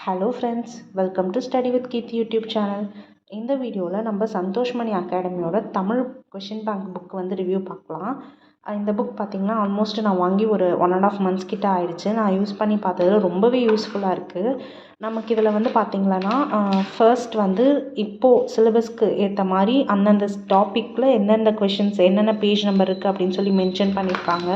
Hello friends, welcome to study with Keerthi YouTube channel. இந்த வீடியோவில் நம்ம சந்தோஷ்மணி அகாடமியோட தமிழ் கொஷின் பேங்க் புக் வந்து ரிவ்யூ பார்க்கலாம். இந்த புக் பார்த்திங்கன்னா ஆல்மோஸ்ட் நான் வாங்கி ஒரு 1.5 months கிட்ட ஆயிடுச்சு. நான் யூஸ் பண்ணி பார்த்ததில் ரொம்பவே யூஸ்ஃபுல்லாக இருக்குது. நமக்கு இதில் வந்து பார்த்திங்களன்னா ஃபர்ஸ்ட் வந்து இப்போது சிலபஸ்க்கு ஏற்ற மாதிரி அந்தந்த டாப்பிக்கில் எந்தெந்த கொஷின்ஸ் என்னென்ன பேஜ் நம்பர் இருக்குது அப்படின்னு சொல்லி மென்ஷன் பண்ணியிருக்காங்க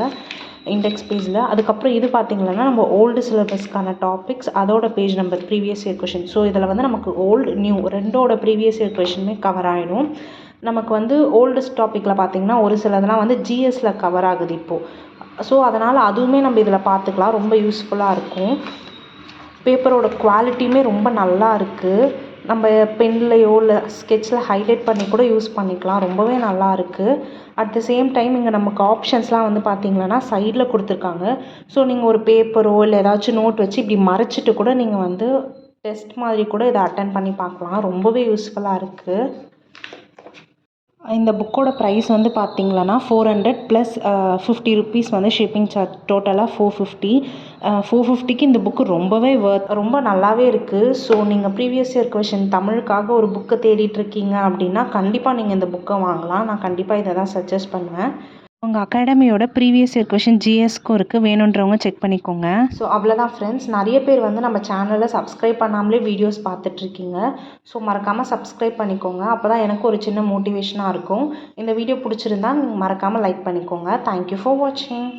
இண்டெக்ஸ் பேஜில். அதுக்கப்புறம் இது பார்த்திங்கன்னா நம்ம ஓல்டு சிலபஸ்க்கான டாபிக்ஸ், அதோட page number, previous year question. So இதில் வந்து நமக்கு ஓல்டு நியூ ரெண்டோட ப்ரீவியஸ் இயர் கொஷினுமே கவர் ஆகிடும். நமக்கு வந்து ஓல்டஸ்ட் டாப்பிக்கில் பார்த்திங்கன்னா ஒரு சிலதெல்லாம் வந்து ஜிஎஸ்சில் கவர் ஆகுது இப்போது. ஸோ அதனால் அதுவுமே நம்ம இதில் பார்த்துக்கலாம். ரொம்ப யூஸ்ஃபுல்லாக இருக்கும். பேப்பரோட குவாலிட்டியுமே ரொம்ப நல்லா இருக்குது. நம்ம பென்லேயோ இல்லை ஸ்கெட்சில் ஹைலைட் பண்ணி கூட யூஸ் பண்ணிக்கலாம். ரொம்பவே நல்லா இருக்குது. அட் த சேம் டைம் இங்கே நமக்கு ஆப்ஷன்ஸ்லாம் வந்து பார்த்திங்கன்னா சைடில் கொடுத்துருக்காங்க. ஸோ நீங்கள் ஒரு பேப்பரோ இல்லை ஏதாச்சும் நோட் வச்சு இப்படி மறைச்சிட்டு கூட நீங்கள் வந்து டெஸ்ட் மாதிரி கூட இதை அட்டன் பண்ணி பார்க்கலாம். ரொம்பவே யூஸ்ஃபுல்லாக இருக்குது. இந்த புக்கோட ப்ரைஸ் வந்து பார்த்திங்கன்னா 400 ப்ளஸ் 50 rupees வந்து ஷிப்பிங் சார்ஜ், டோட்டலாக 450. 450க்கு இந்த புக்கு ரொம்பவே ரொம்ப நல்லாவே இருக்குது. ஸோ நீங்கள் ப்ரீவியஸ் இயர் கொஷின் தமிழுக்காக ஒரு புக்கை தேடிட்டுருக்கீங்க அப்படின்னா கண்டிப்பாக நீங்கள் இந்த புக்கை வாங்கலாம். நான் கண்டிப்பாக இதை தான் சஜஸ்ட் பண்ணுவேன். உங்கள் அகாடமியோட ப்ரீவியஸ் இயர் கொஷின் ஜிஎஸ்க்கும் இருக்குது, வேணுன்றவங்க செக் பண்ணிக்கோங்க. ஸோ அவ்வளோதான் ஃப்ரெண்ட்ஸ். நிறைய பேர் வந்து நம்ம சேனலில் சப்ஸ்கிரைப் பண்ணாமலே வீடியோஸ் பார்த்துட்ருக்கீங்க. ஸோ மறக்காமல் சப்ஸ்கிரைப் பண்ணிக்கோங்க. அப்போ தான் எனக்கு ஒரு சின்ன மோட்டிவேஷனாக இருக்கும். இந்த வீடியோ பிடிச்சிருந்தா நீங்கள் மறக்காமல் லைக் பண்ணிக்கோங்க. தேங்க்யூ ஃபார் வாட்சிங்.